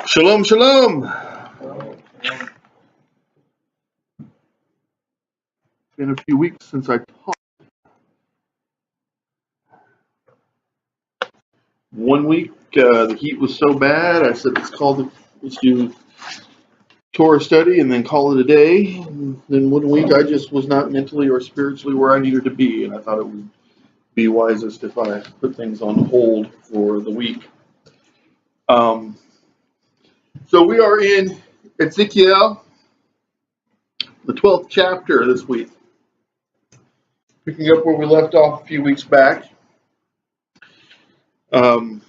Shalom, shalom. It's been a few weeks since I taught. 1 week, the heat was so bad, I said, let's do Torah study and then call it a day. And then 1 week, I just was not mentally or spiritually where I needed to be, and I thought it would be wisest if I put things on hold for the week. So we are in Ezekiel, the 12th chapter this week, picking up where we left off a few weeks back. So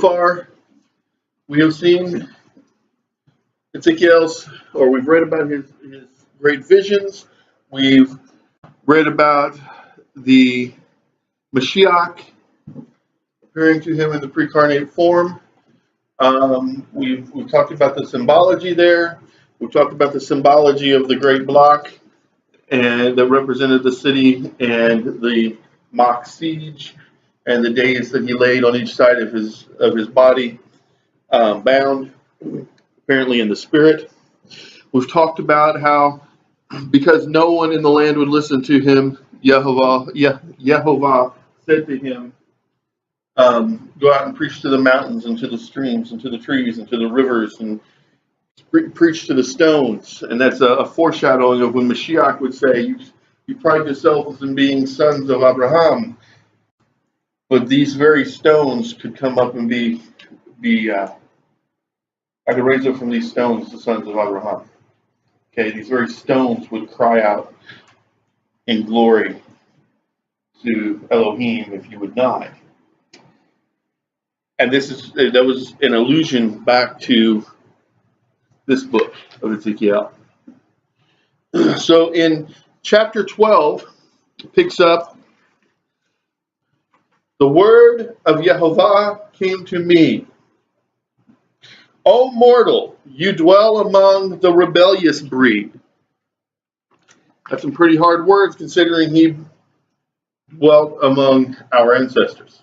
far, we have seen Ezekiel's, or we've read about his great visions. We've read about the Mashiach appearing to him in the pre-incarnate form. We've talked about the symbology there. We've talked about the symbology of the great block and that represented the city and the mock siege and the days that he laid on each side of his body, bound, apparently in the spirit. We've talked about how, because no one in the land would listen to him, Yehovah said to him, go out and preach to the mountains and to the streams and to the trees and to the rivers and preach to the stones. And that's a foreshadowing of when Mashiach would say, you pride yourselves in being sons of Abraham, but these very stones could come up and I could raise up from these stones the sons of Abraham. Okay, these very stones would cry out in glory to Elohim if you would not. And that was an allusion back to this book of Ezekiel. So in chapter 12, it picks up, the word of Yehovah came to me. O mortal, you dwell among the rebellious breed. That's some pretty hard words considering he dwelt among our ancestors.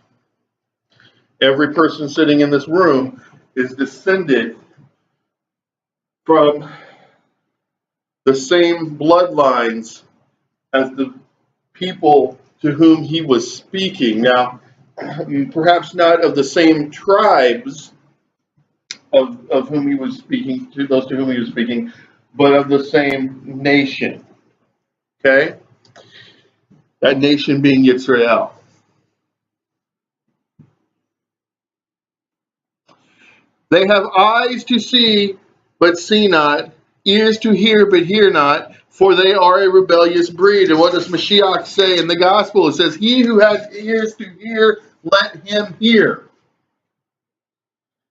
Every person sitting in this room is descended from the same bloodlines as the people to whom he was speaking. Now, perhaps not of the same tribes of whom he was speaking, to those to whom he was speaking, but of the same nation. Okay? That nation being Yisrael. They have eyes to see, but see not, ears to hear, but hear not, for they are a rebellious breed. And what does Mashiach say in the gospel? It says, he who has ears to hear, let him hear.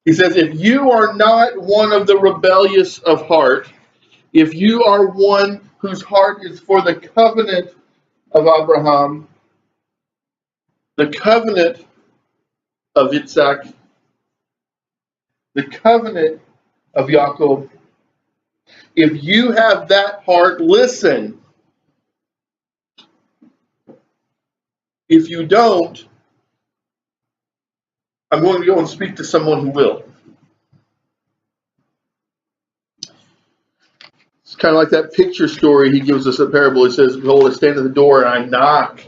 He says, if you are not one of the rebellious of heart, if you are one whose heart is for the covenant of Abraham, the covenant of Yitzhak, the covenant of Yaakov, if you have that heart, listen. If you don't, I'm going to go and speak to someone who will. It's kind of like that picture story he gives us a parable. He says, behold, I stand at the door and I knock.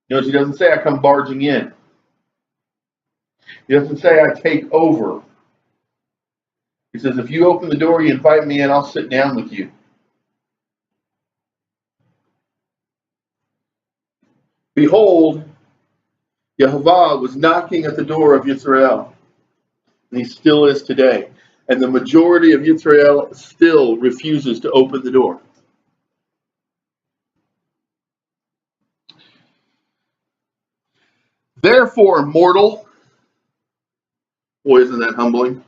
Notice he doesn't say I come barging in. He doesn't say I take over. He says, if you open the door, you invite me in, I'll sit down with you. Behold, Yehovah was knocking at the door of Yisrael, and he still is today. And the majority of Yisrael still refuses to open the door. Therefore, mortal, boy, isn't that humbling?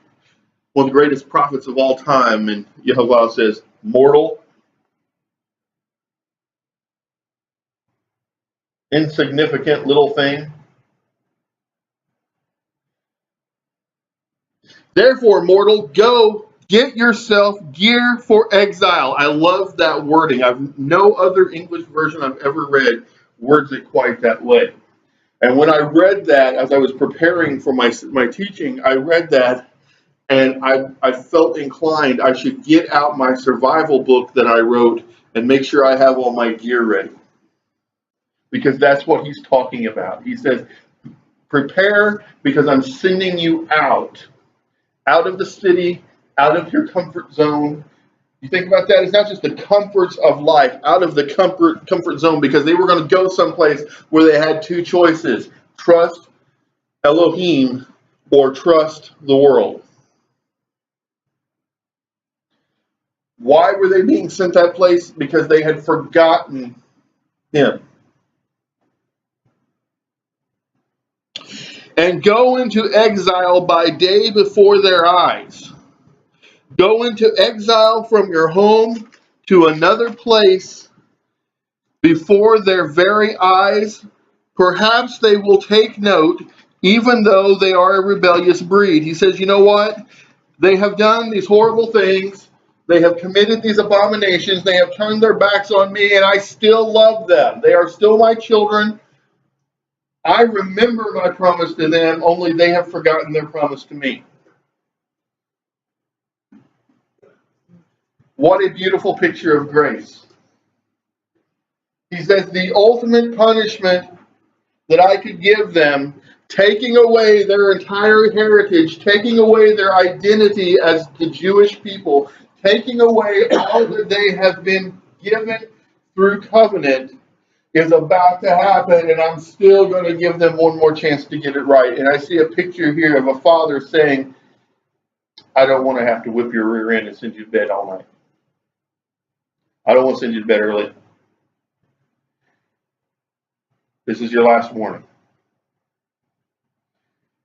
One of the greatest prophets of all time, and Yehovah says, mortal, insignificant little thing. Therefore, mortal, go Get yourself gear for exile. I love that wording. I've no other English version I've ever read words it quite that way. And when I read that, as I was preparing for my teaching, I read that and I felt inclined I should get out my survival book that I wrote and make sure I have all my gear ready. Because that's what he's talking about. He says, prepare because I'm sending you out of the city, out of your comfort zone. You think about that, it's not just the comforts of life, out of the comfort zone, because they were going to go someplace where they had two choices: trust Elohim or trust the world. Why were they being sent that place? Because they had forgotten him. And go into exile by day before their eyes. Go into exile from your home to another place before their very eyes. Perhaps they will take note, even though they are a rebellious breed. He says, you know what? They have done these horrible things. They have committed these abominations. They have turned their backs on me, and I still love them. They are still my children. I remember my promise to them, only they have forgotten their promise to me. What a beautiful picture of grace. He says the ultimate punishment that I could give them, taking away their entire heritage, taking away their identity as the Jewish people, taking away all that they have been given through covenant, is about to happen, and I'm still going to give them one more chance to get it right. And I see a picture here of a father saying, I don't want to have to whip your rear end and send you to bed all night. I don't want to send you to bed early. This is your last warning.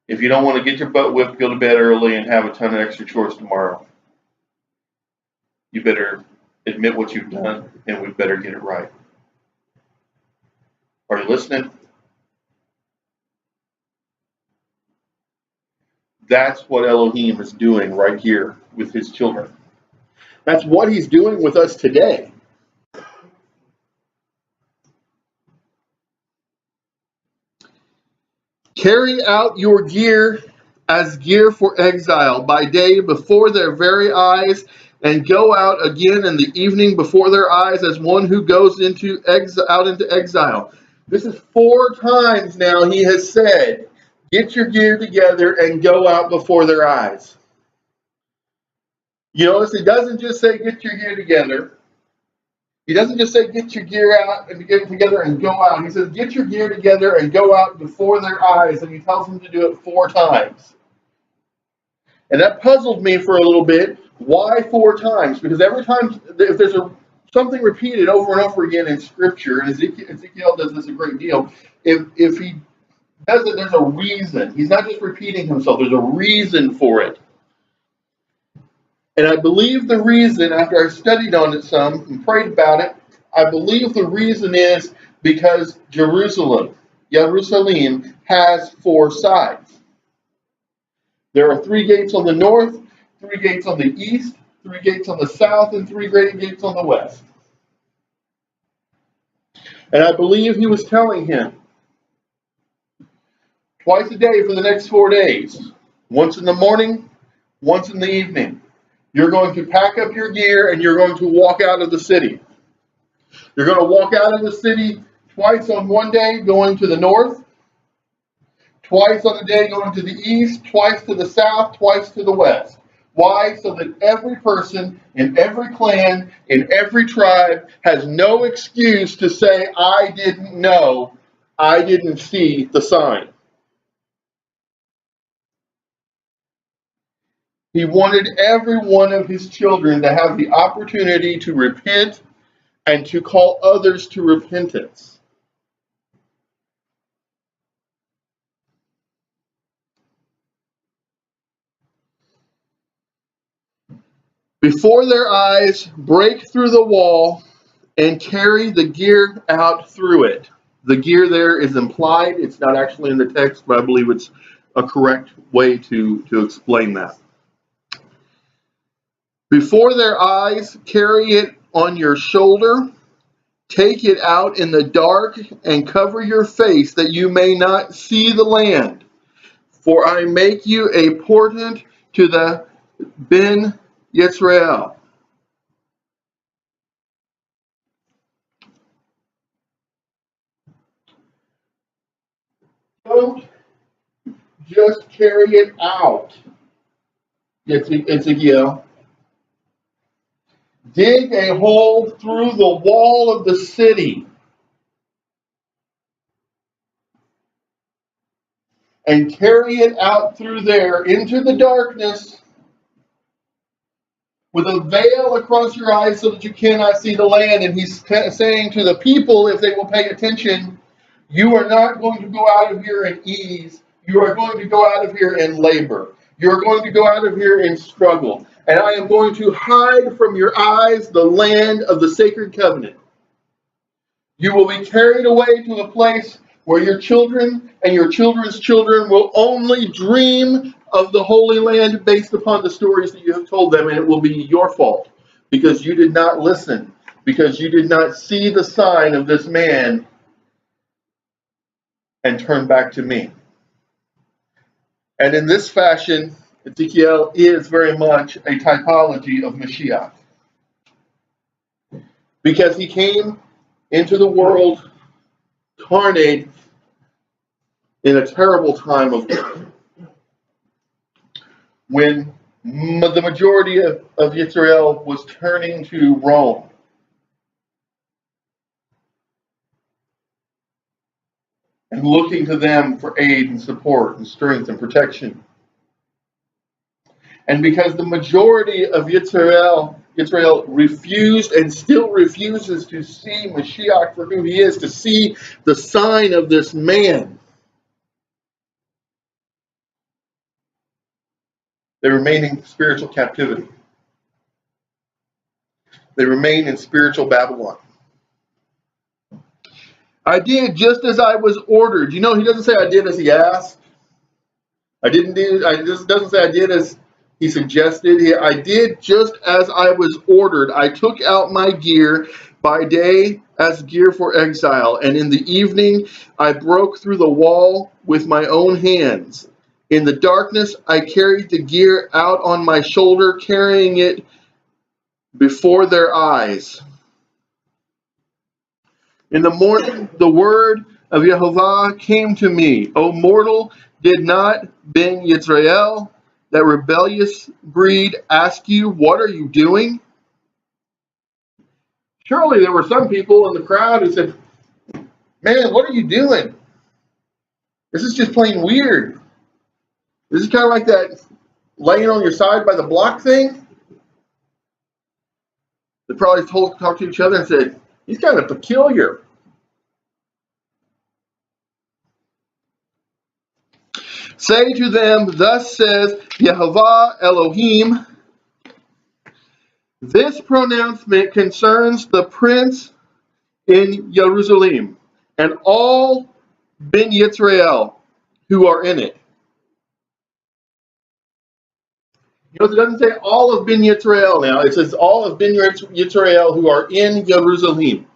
If you don't want to get your butt whipped, go to bed early and have a ton of extra chores tomorrow. You better admit what you've done, and we better get it right. Are you listening? That's what Elohim is doing right here with his children. That's what he's doing with us today. Carry out your gear as gear for exile by day before their very eyes, and go out again in the evening before their eyes as one who goes out into exile. This is 4 times now he has said, get your gear together and go out before their eyes. You notice he doesn't just say get your gear together. He doesn't just say get your gear out and get it together and go out. He says get your gear together and go out before their eyes, and he tells them to do it 4 times. And that puzzled me for a little bit. Why 4 times? Because every time, if there's something repeated over and over again in Scripture, and Ezekiel does this a great deal, if he does it, there's a reason. He's not just repeating himself. There's a reason for it. And I believe the reason, after I studied on it some and prayed about it, I believe the reason is because Jerusalem has 4 sides. There are 3 gates on the north, 3 gates on the east, 3 gates on the south, and 3 great gates on the west. And I believe he was telling him, twice a day for the next 4 days, once in the morning, once in the evening, you're going to pack up your gear and you're going to walk out of the city. You're going to walk out of the city twice on one day going to the north, twice on a day going to the east, twice to the south, twice to the west. Why? So that every person in every clan, in every tribe has no excuse to say, I didn't know, I didn't see the sign. He wanted every one of his children to have the opportunity to repent and to call others to repentance. Before their eyes, break through the wall and carry the gear out through it. The gear there is implied. It's not actually in the text, but I believe it's a correct way to explain that. Before their eyes, carry it on your shoulder. Take it out in the dark and cover your face that you may not see the land. For I make you a portent to the Ben Yisrael. Don't just carry it out, Ezekiel. Dig a hole through the wall of the city and carry it out through there into the darkness with a veil across your eyes so that you cannot see the land. And he's saying to the people, if they will pay attention, you are not going to go out of here in ease. You are going to go out of here in labor. You are going to go out of here in struggle. And I am going to hide from your eyes the land of the sacred covenant. You will be carried away to a place where your children and your children's children will only dream of the Holy Land based upon the stories that you have told them, and it will be your fault because you did not listen, because you did not see the sign of this man and turn back to me. And in this fashion, Ezekiel is very much a typology of Mashiach, because he came into the world carnate in a terrible time of when the majority of Israel was turning to Rome. And looking to them for aid and support and strength and protection. And because the majority of Israel refused and still refuses to see Mashiach for who he is, to see the sign of this man, they remain in spiritual captivity. They remain in spiritual Babylon. I did just as I was ordered. You know, he doesn't say I did as he asked. This doesn't say I did as he suggested. I did just as I was ordered. I took out my gear by day as gear for exile, and in the evening I broke through the wall with my own hands. In the darkness I carried the gear out on my shoulder, carrying it before their eyes. In the morning the word of Yehovah came to me. O mortal, did not Ben Yisrael, that rebellious breed, ask you, what are you doing? Surely there were some people in the crowd who said, man, what are you doing? This is just plain weird. This is kind of like that laying on your side by the block thing. They probably talked to each other and said, he's kind of peculiar. Say to them, thus says Yehovah Elohim, this pronouncement concerns the prince in Jerusalem and all Ben Yisrael who are in it. You know, it doesn't say all of Ben Yisrael now. It says all of Ben Yisrael who are in Jerusalem.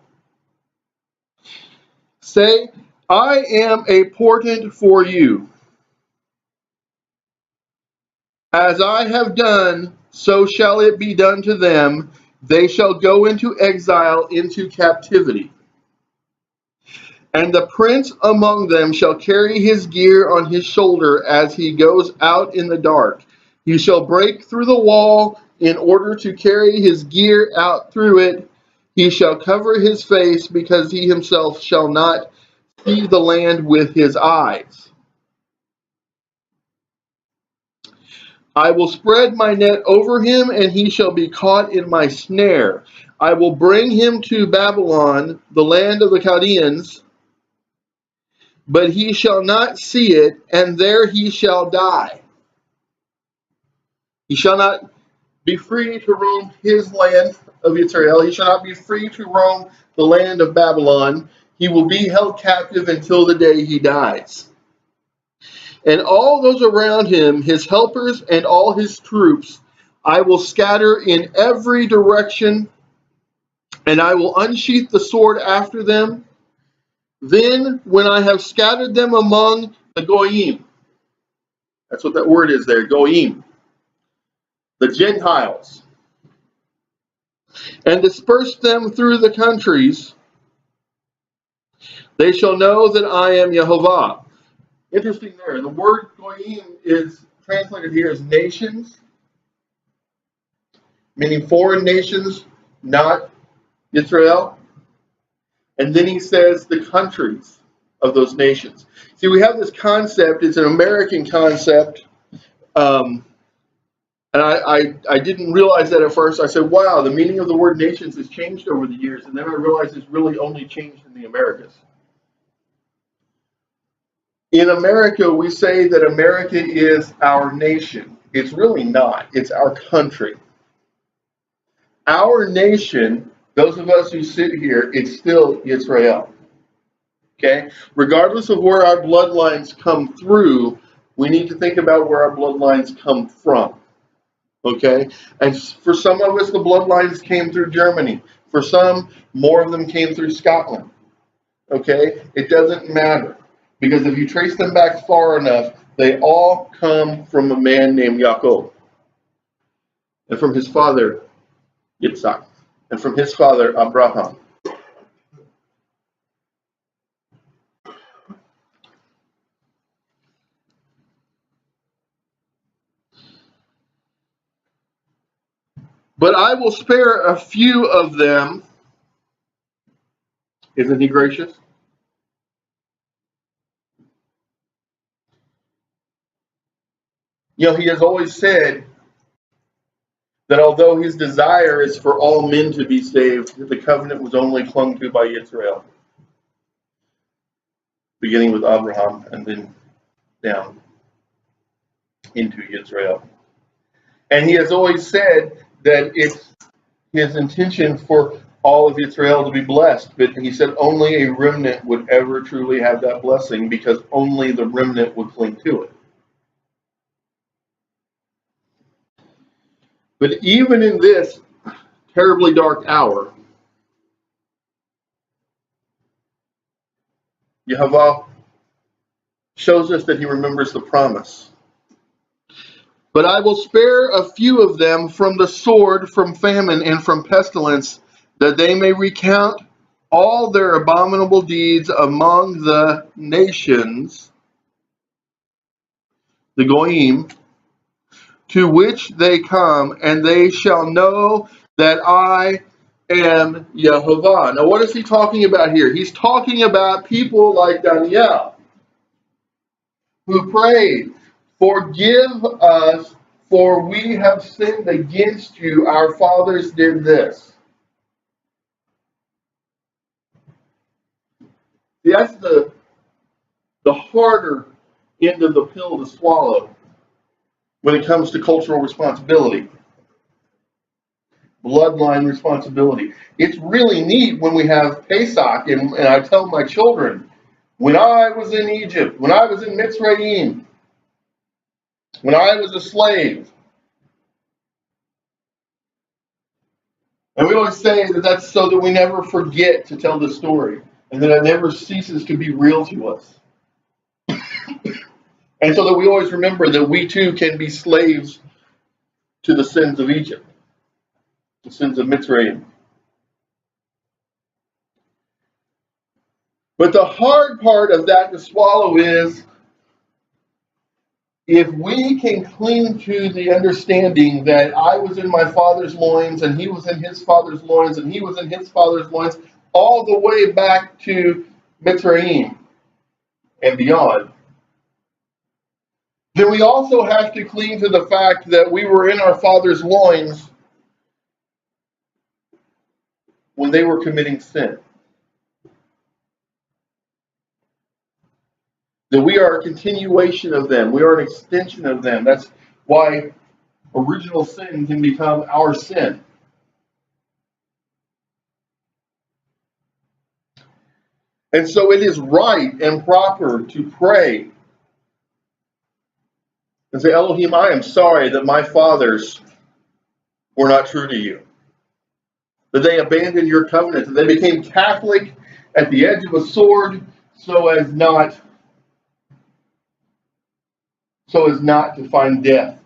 Say, I am a portent for you. As I have done, so shall it be done to them. They shall go into exile, into captivity. And the prince among them shall carry his gear on his shoulder as he goes out in the dark. He shall break through the wall in order to carry his gear out through it. He shall cover his face because he himself shall not see the land with his eyes. I will spread my net over him, and he shall be caught in my snare. I will bring him to Babylon, the land of the Chaldeans, but he shall not see it, and there he shall die. He shall not be free to roam his land of Israel. He shall not be free to roam the land of Babylon. He will be held captive until the day he dies. And all those around him, his helpers and all his troops, I will scatter in every direction, and I will unsheath the sword after them. Then, when I have scattered them among the Goyim, that's what that word is there, Goyim, the Gentiles, and dispersed them through the countries, they shall know that I am Yehovah. Interesting there. The word Goyim is translated here as nations, meaning foreign nations, not Israel. And then he says the countries of those nations. See, we have this concept. It's an American concept. And I didn't realize that at first. I said, wow, the meaning of the word nations has changed over the years. And then I realized it's really only changed in the Americas. In America, we say that America is our nation. It's really not. It's our country. Our nation, those of us who sit here, it's still Israel. Okay? Regardless of where our bloodlines come through, we need to think about where our bloodlines come from. Okay? And for some of us, the bloodlines came through Germany. For some, more of them came through Scotland. Okay? It doesn't matter. Because if you trace them back far enough, they all come from a man named Yaakov. And from his father, Yitzhak. And from his father, Abraham. But I will spare a few of them. Isn't he gracious? You know, he has always said that although his desire is for all men to be saved, the covenant was only clung to by Israel, beginning with Abraham and then down into Israel. And he has always said that it's his intention for all of Israel to be blessed, but he said only a remnant would ever truly have that blessing because only the remnant would cling to it. But even in this terribly dark hour, Yehovah shows us that he remembers the promise. But I will spare a few of them from the sword, from famine, and from pestilence, that they may recount all their abominable deeds among the nations, the Goyim, to which they come, and they shall know that I am Yehovah. Now, what is he talking about here? He's talking about people like Daniel, who prayed, forgive us, for we have sinned against you. Our fathers did this. See, that's the harder end of the pill to swallow when it comes to cultural responsibility, bloodline responsibility. It's really neat when we have Pesach, and I tell my children, when I was in Egypt, when I was in Mitzrayim, when I was a slave, and we always say that that's so that we never forget to tell the story, and that it never ceases to be real to us. And so that we always remember that we too can be slaves to the sins of Egypt, the sins of Mitzrayim. But the hard part of that to swallow is if we can cling to the understanding that I was in my father's loins and he was in his father's loins and he was in his father's loins all the way back to Mitzrayim and beyond, then we also have to cling to the fact that we were in our father's loins when they were committing sin. That we are a continuation of them. We are an extension of them. That's why original sin can become our sin. And so it is right and proper to pray and say, Elohim, I am sorry that my fathers were not true to you. That they abandoned your covenant, that they became Catholic at the edge of a sword so as not to find death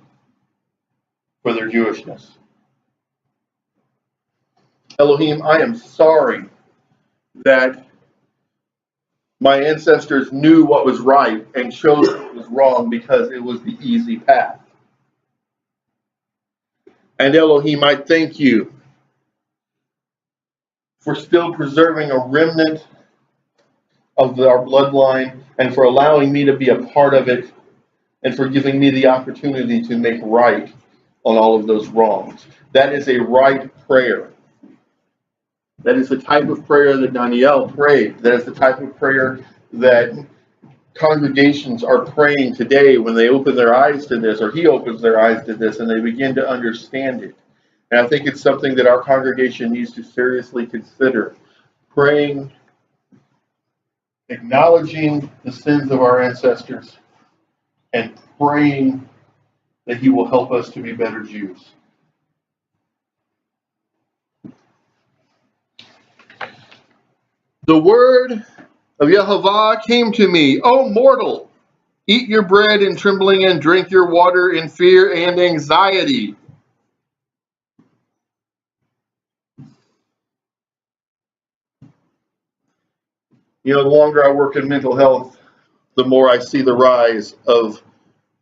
for their Jewishness. Elohim, I am sorry that my ancestors knew what was right and chose what was wrong because it was the easy path. And Elohim, I thank you for still preserving a remnant of our bloodline and for allowing me to be a part of it and for giving me the opportunity to make right on all of those wrongs. That is a right prayer. That is the type of prayer that Daniel prayed. That is the type of prayer that congregations are praying today when they open their eyes to this, or he opens their eyes to this, and they begin to understand it. And I think it's something that our congregation needs to seriously consider. Praying, acknowledging the sins of our ancestors, and praying that he will help us to be better Jews. The word of Yehovah came to me, O mortal, eat your bread in trembling and drink your water in fear and anxiety. You know, the longer I work in mental health, the more I see the rise of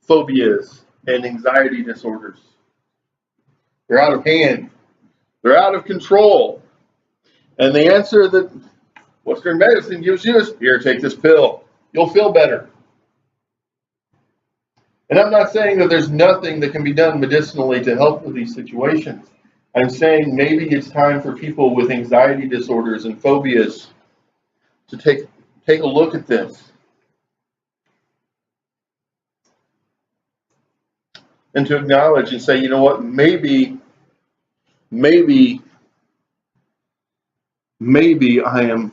phobias and anxiety disorders. They're out of hand. They're out of control. And the answer that Western medicine gives you is, here, take this pill. You'll feel better. And I'm not saying that there's nothing that can be done medicinally to help with these situations. I'm saying maybe it's time for people with anxiety disorders and phobias to take a look at this. And to acknowledge and say, you know what, maybe I am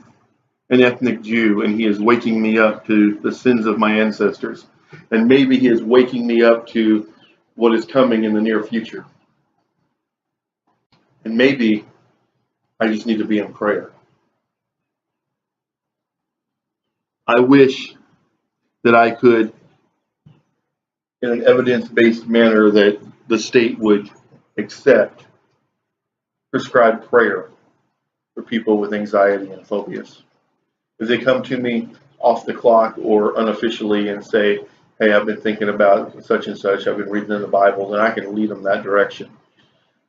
an ethnic Jew and he is waking me up to the sins of my ancestors. And maybe he is waking me up to what is coming in the near future. And maybe I just need to be in prayer. I wish that I could, in an evidence-based manner, that the state would accept prescribed prayer for people with anxiety and phobias. If they come to me off the clock or unofficially and say, hey, I've been thinking about such and such, I've been reading in the Bible, then I can lead them that direction.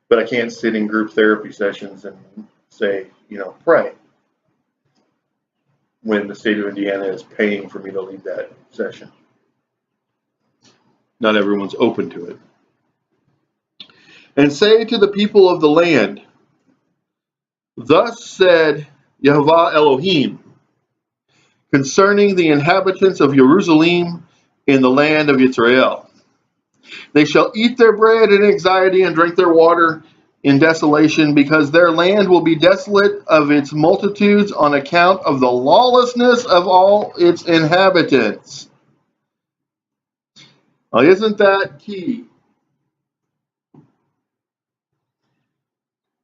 But I can't sit in group therapy sessions and say, pray, when the state of Indiana is paying for me to lead that session. Not everyone's open to it. And say to the people of the land, thus said Yehovah Elohim, concerning the inhabitants of Jerusalem in the land of Israel. They shall eat their bread in anxiety and drink their water in desolation, because their land will be desolate of its multitudes on account of the lawlessness of all its inhabitants. Now, isn't that key?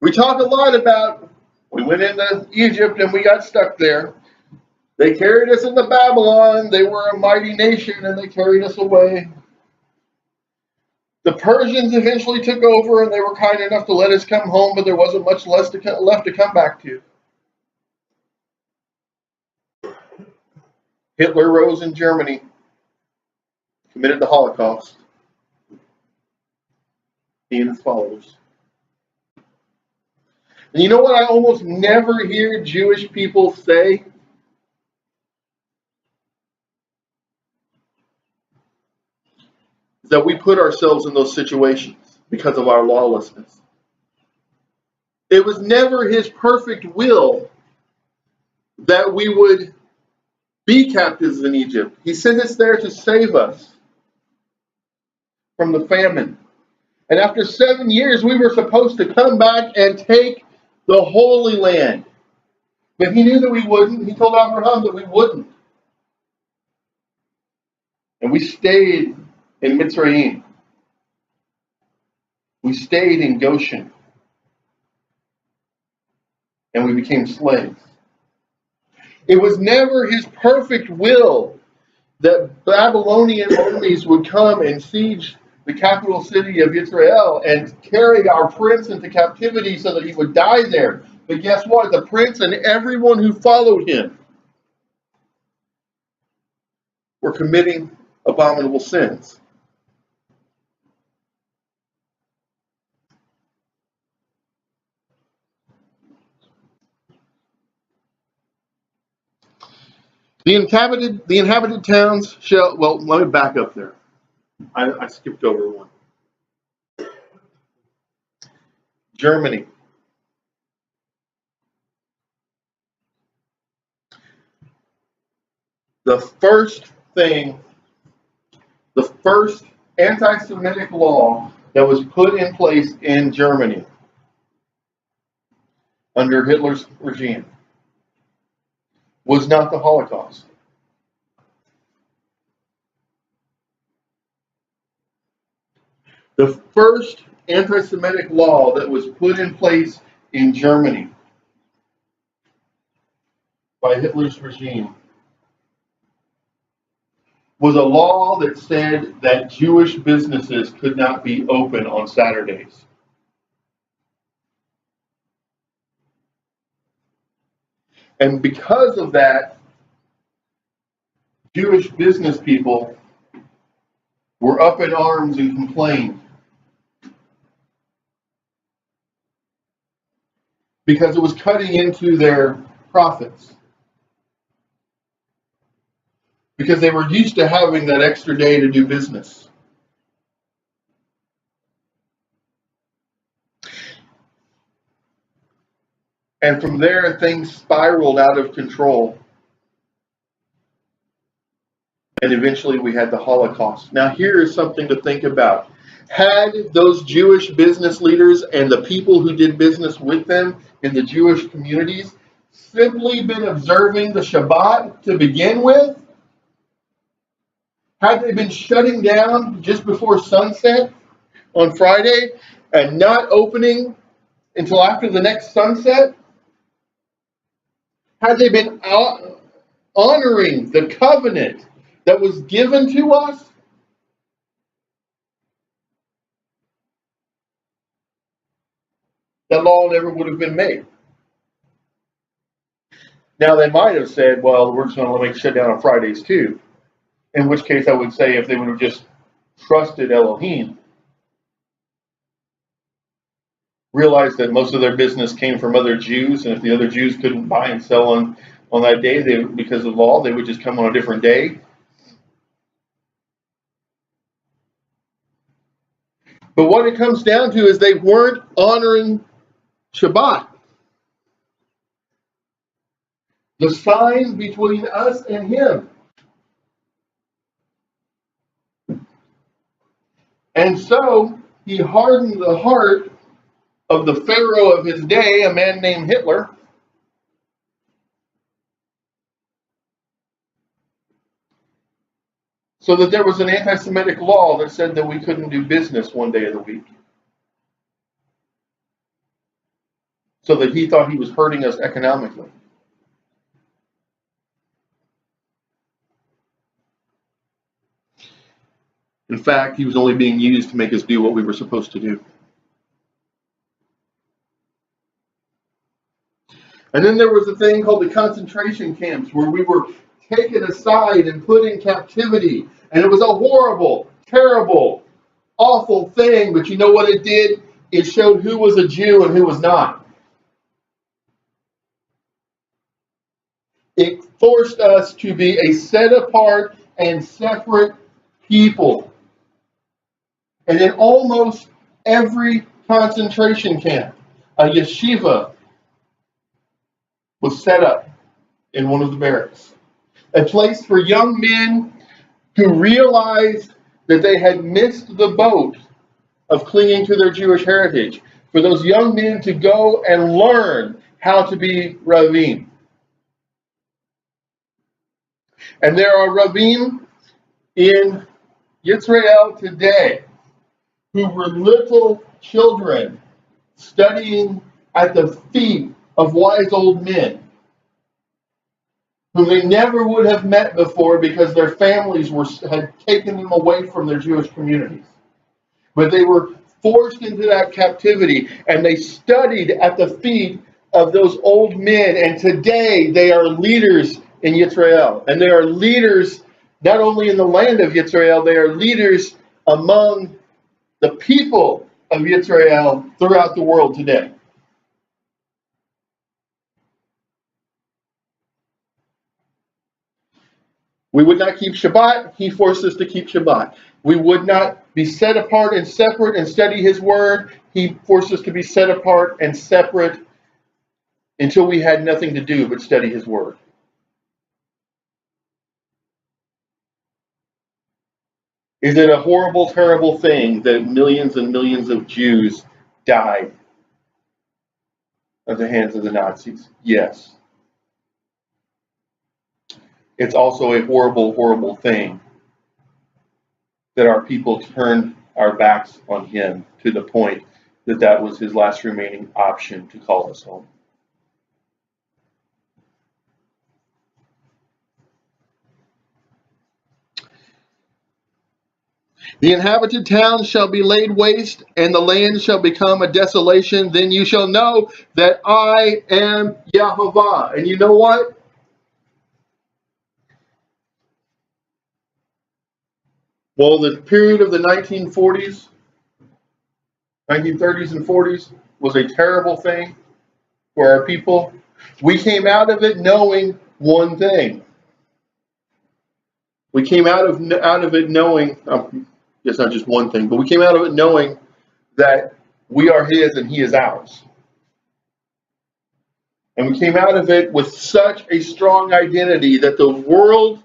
We talk a lot about, we went into Egypt and we got stuck there. They carried us into Babylon. They were a mighty nation and they carried us away. The Persians eventually took over and they were kind enough to let us come home, but there wasn't much left to come back to. Hitler rose in Germany, committed the Holocaust, he and his followers. And you know what I almost never hear Jewish people say? That we put ourselves in those situations because of our lawlessness. It was never his perfect will that we would be captives in Egypt. He sent us there to save us from the famine. And after 7 years, we were supposed to come back and take the Holy Land. But he knew that we wouldn't. He told Abraham that we wouldn't. And we stayed in Mitzrayim. We stayed in Goshen, and we became slaves. It was never his perfect will that Babylonian armies would come and siege the capital city of Israel and carry our prince into captivity so that he would die there. But guess what? The prince and everyone who followed him were committing abominable sins. The inhabited towns shall, well, let me back up there. I skipped over one. Germany. The first anti-Semitic law that was put in place in Germany under Hitler's regime was not the Holocaust. The first anti-Semitic law that was put in place in Germany by Hitler's regime was a law that said that Jewish businesses could not be open on Saturdays. And because of that, Jewish business people were up in arms and complained because it was cutting into their profits. Because they were used to having that extra day to do business. And from there, things spiraled out of control. And eventually we had the Holocaust. Now here is something to think about. Had those Jewish business leaders and the people who did business with them in the Jewish communities simply been observing the Shabbat to begin with, had they been shutting down just before sunset on Friday and not opening until after the next sunset, had they been honoring the covenant that was given to us, that law never would have been made. Now they might have said, well, we're just going to make shut down on Fridays too. In which case I would say if they would have just trusted Elohim, realized that most of their business came from other Jews, and if the other Jews couldn't buy and sell on that day, because of law, they would just come on a different day. But what it comes down to is they weren't honoring Shabbat. The sign between us and him. And so he hardened the heart of the Pharaoh of his day, a man named Hitler, so that there was an anti-Semitic law that said that we couldn't do business one day of the week. So that he thought he was hurting us economically. In fact, he was only being used to make us do what we were supposed to do. And then there was a thing called the concentration camps, where we were taken aside and put in captivity. And it was a horrible, terrible, awful thing. But you know what it did? It showed who was a Jew and who was not. It forced us to be a set apart and separate people. And in almost every concentration camp, a yeshiva was set up in one of the barracks. A place for young men who realized that they had missed the boat of clinging to their Jewish heritage. For those young men to go and learn how to be Ravim. And there are Ravim in Israel today who were little children studying at the feet of wise old men whom they never would have met before because their families had taken them away from their Jewish communities. But they were forced into that captivity, and they studied at the feet of those old men. And today they are leaders in Israel, and they are leaders not only in the land of Israel, they are leaders among the people of Israel throughout the world today. We would not keep Shabbat. He forced us to keep Shabbat. We would not be set apart and separate and study his word. He forced us to be set apart and separate until we had nothing to do but study his word. Is it a horrible, terrible thing that millions and millions of Jews died at the hands of the Nazis? Yes. It's also a horrible, horrible thing that our people turned our backs on him to the point that that was his last remaining option to call us home. The inhabited towns shall be laid waste, and the land shall become a desolation. Then you shall know that I am Yahovah. And you know what? Well, the period of the 1940s, 1930s and 40s was a terrible thing for our people. We came out of it knowing one thing. We came out of it knowing, it's not just one thing, but we came out of it knowing that we are his and he is ours. And we came out of it with such a strong identity that the world,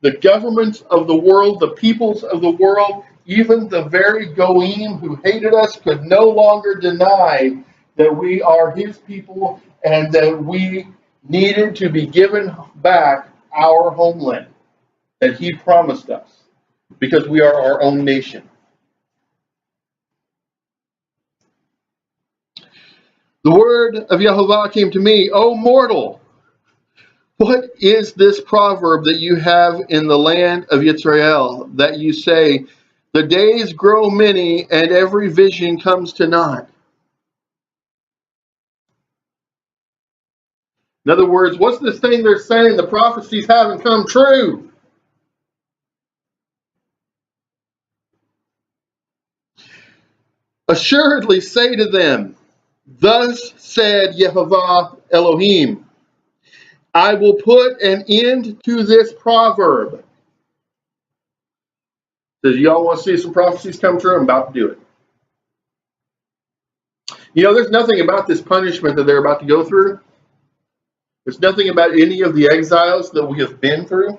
the governments of the world, the peoples of the world, even the very Goyim who hated us could no longer deny that we are his people and that we needed to be given back our homeland that he promised us because we are our own nation. The word of Yahovah came to me, O mortal, what is this proverb that you have in the land of Israel, that you say, the days grow many and every vision comes to naught? In other words, what's this thing they're saying the prophecies haven't come true? Assuredly say to them, thus said Yehovah Elohim, I will put an end to this proverb. Does y'all want to see some prophecies come true? I'm about to do it. You know, there's nothing about this punishment that they're about to go through. There's nothing about any of the exiles that we have been through.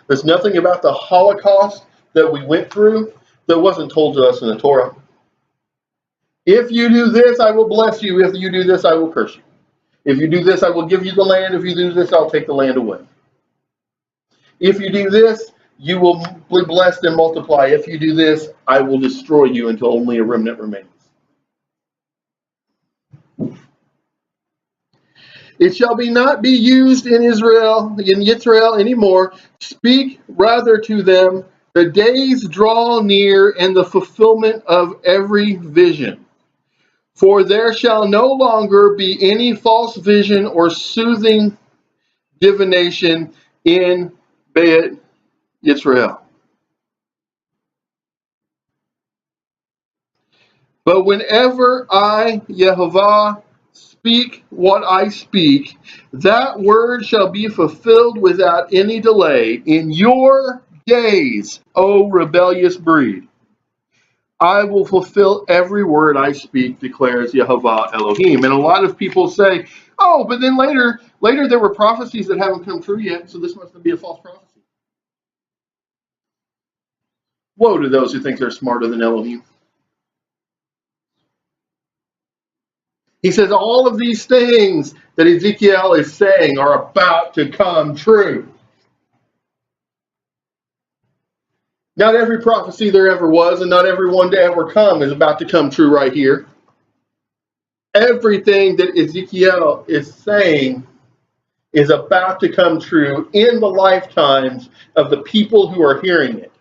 There's nothing about the Holocaust that we went through that wasn't told to us in the Torah. If you do this, I will bless you. If you do this, I will curse you. If you do this, I will give you the land. If you do this, I'll take the land away. If you do this, you will be blessed and multiply. If you do this, I will destroy you until only a remnant remains. It shall not be used in Israel anymore. Speak rather to them. The days draw near and the fulfillment of every vision. For there shall no longer be any false vision or soothing divination in Beit Israel. But whenever I, Yehovah, speak what I speak, that word shall be fulfilled without any delay. In your days, O rebellious breed, I will fulfill every word I speak, declares Yehovah Elohim. And a lot of people say, oh, but then later there were prophecies that haven't come true yet, so this must be a false prophecy. Woe to those who think they're smarter than Elohim. He says all of these things that Ezekiel is saying are about to come true. Not every prophecy there ever was, and not every one to ever come is about to come true right here. Everything that Ezekiel is saying is about to come true in the lifetimes of the people who are hearing it.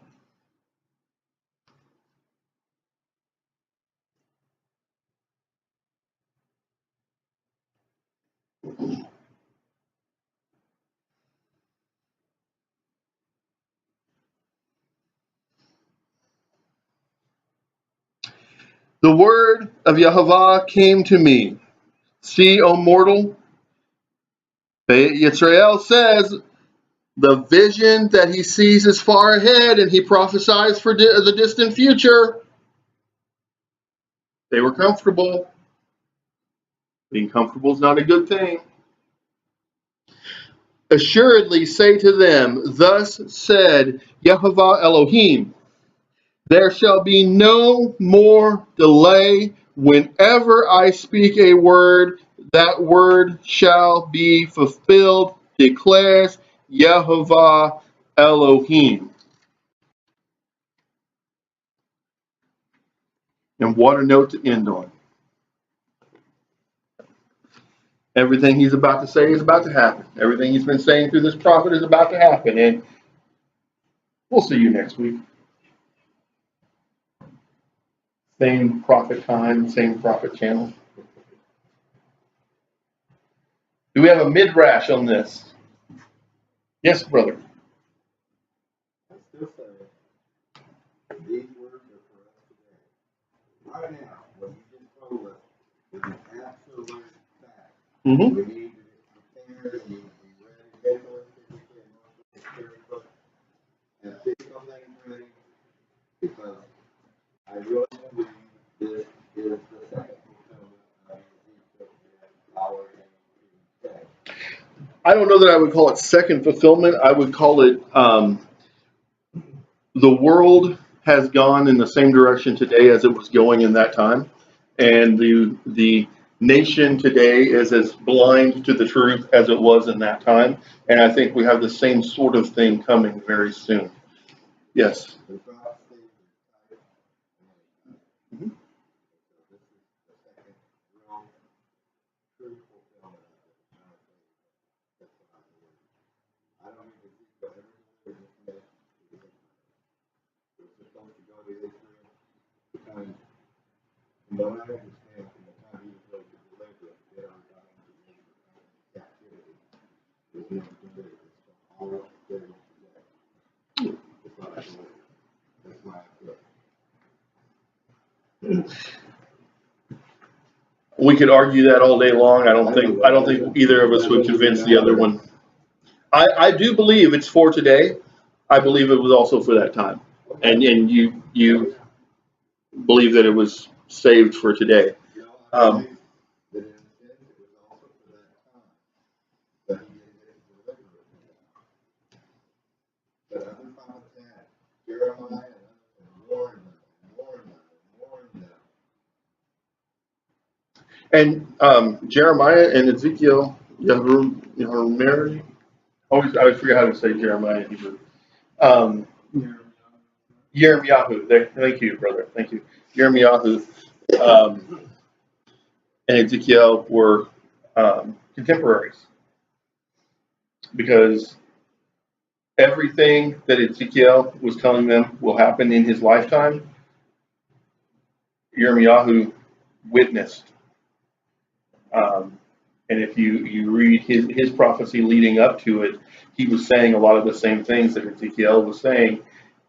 The word of Yehovah came to me. See, O mortal, Yisrael says the vision that he sees is far ahead, and he prophesies for the distant future. They were comfortable. Being comfortable is not a good thing. Assuredly say to them, thus said Yehovah Elohim, there shall be no more delay. Whenever I speak a word, that word shall be fulfilled, declares Yehovah Elohim. And what a note to end on. Everything he's about to say is about to happen. Everything he's been saying through this prophet is about to happen. And we'll see you next week. Same prophet time, same prophet channel. Do we have a midrash on this? Yes, brother. I still say these words are for us today. Right now, what you just told us is an absolute fact. Mm-hmm. We need to be prepared, we need to be ready, mentally, physically, emotionally, spiritually, and physical things ready, because I really believe this is the second fulfillment of Ezekiel in our day. I don't know that I would call it second fulfillment. I would call it the world has gone in the same direction today as it was going in that time, and the nation today is as blind to the truth as it was in that time. And I think we have the same sort of thing coming very soon. Yes. The prophecy is tied Mm-hmm. so this is the second real true fulfillment of it. That's what I believe. I don't think Ezekiel ever delivered this message to the Israelites. It was supposed to go to Israel because, from what I understand, from the time he was ready to deliver it, they already got into captivity. It was never delivered. It's all there today. That's what I believe. That's my opinion. We could argue that all day long. I don't think either of us would convince the other one. I do believe it's for today. I believe it was also for that time. And you believe that it was saved for today. You know, I believe that in a sense it was also for that time, but he didn't get it delivered from that. But other prophets had. Jeremiah and warned them, and warned them, and warned them. And Jeremiah and Ezekiel, Mary. I always forget how to say Jeremiah in Hebrew. Yirmiyahu. Thank you, brother. Thank you. Yirmiyahu and Ezekiel were contemporaries, because everything that Ezekiel was telling them will happen in his lifetime, Yirmiyahu witnessed. And if you read his prophecy leading up to it, he was saying a lot of the same things that Ezekiel was saying.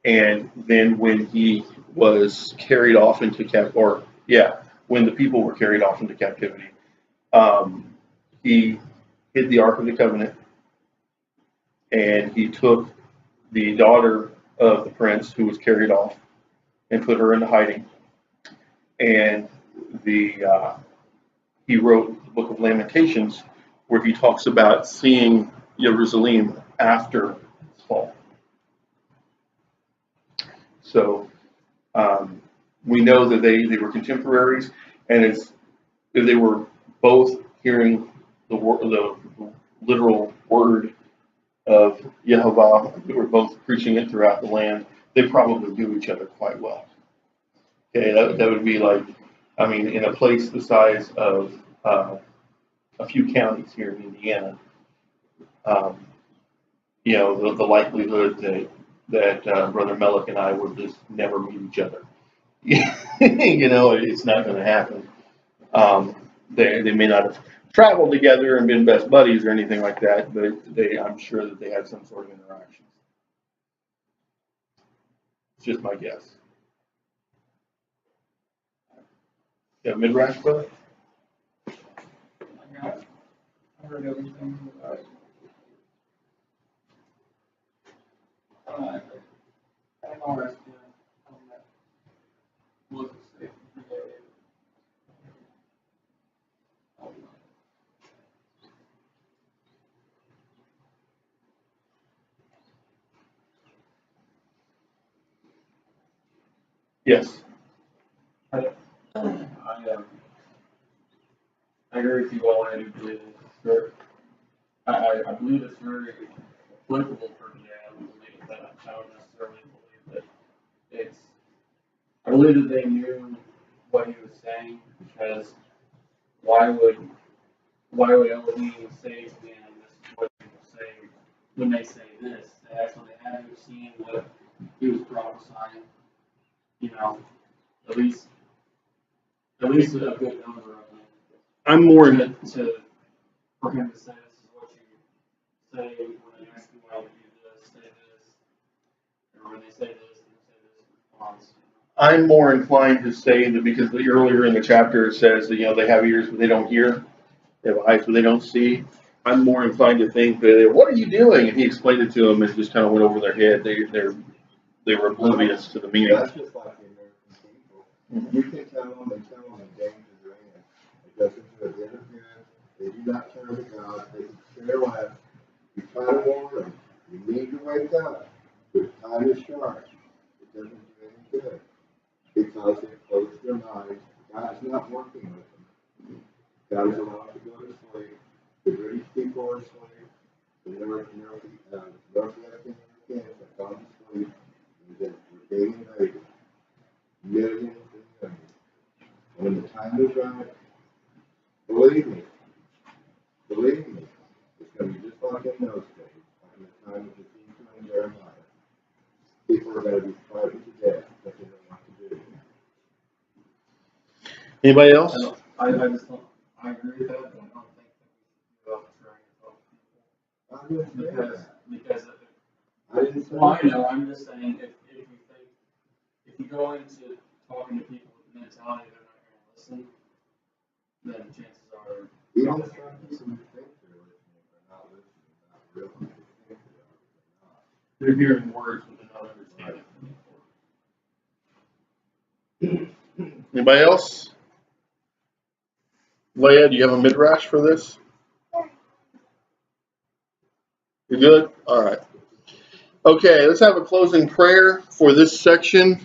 And then when he was carried off into when the people were carried off into captivity, he hid the Ark of the Covenant, and he took the daughter of the prince who was carried off and put her into hiding. And he wrote the Book of Lamentations, where he talks about seeing Jerusalem after its fall. So we know that they were contemporaries, and if they were both hearing the literal word of Yehovah, they were both preaching it throughout the land. they probably knew each other quite well. Okay, that would be like, I mean, in a place the size of a few counties here in Indiana, um, you know, the likelihood that Brother Mellick and I would just never meet each other. You know, it's not going to happen. They may not have traveled together and been best buddies or anything like that, but I'm sure that they had some sort of interaction. It's just my guess. You have midrash, brother? I heard everything. I'm interested on that. Look, Yes. I agree with you all. I do believe it's I believe it's very applicable for me. I don't believe that I don't necessarily believe that it's. I believe that they knew what he was saying, because why would Elohim say to them, "This is what you will say," when they say this? They actually had to have seen what he was prophesying. You know, at least a good number of them. I'm more For him to say, "This is what you say when they ask you why you do this, say this," or when they say this, and say this response. I'm more inclined to say that because earlier in the chapter it says that, you know, they have ears but they don't hear, they have eyes but they don't see. I'm more inclined to think that, what are you doing? And he explained it to them and just kind of went over their head. They were oblivious to the meaning. That's just like the American people. You can tell them and tell them the dangers are in. It doesn't do a bit of good. They do not turn to God. They can care less. You try to warn them. You need to wake up. The time is short. It doesn't do any good because they close their minds. God is not working with them. God is allowed to go to sleep. The British people are asleep. The Northwest Indians have gone to sleep. We're being invaded. Millions and millions. When the time is right, believe me, it's going to be just like in those days, like in the time of Ezekiel and Jeremiah. People are going to be frightened to death, but they don't know what to do. Anybody else? I just don't. I agree with that, but I don't think that we should go out trying to help people. I didn't say Because that. I didn't say well, I that. know. I'm just saying if you go into talking to people with the mentality they're not going to listen, then chances are Even some people who think they're listening are not listening, not really. They think they are, but they're not. They're hearing words but they're not understanding. Anybody else? Leah, do you have a midrash for this? You're good? All right. Okay, let's have a closing prayer for this section.